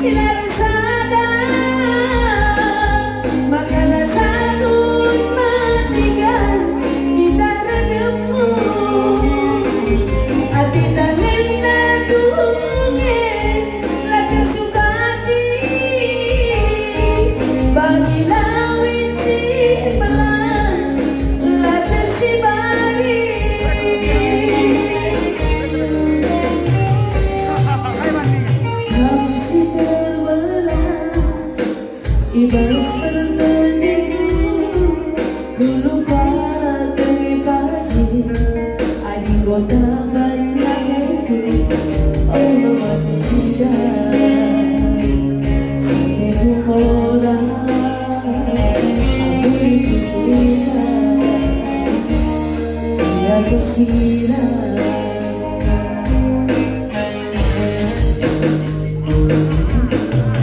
silarsada makalasakun matigan kita redemu ati tangan na dungin lagi sukati bagi lawin si pelan lagi si bari kamu si terbalas ibas tertentu dulu pagi-pagi adik kota bandangku oh mama tidak sini orang aku itu sudah ya aku siram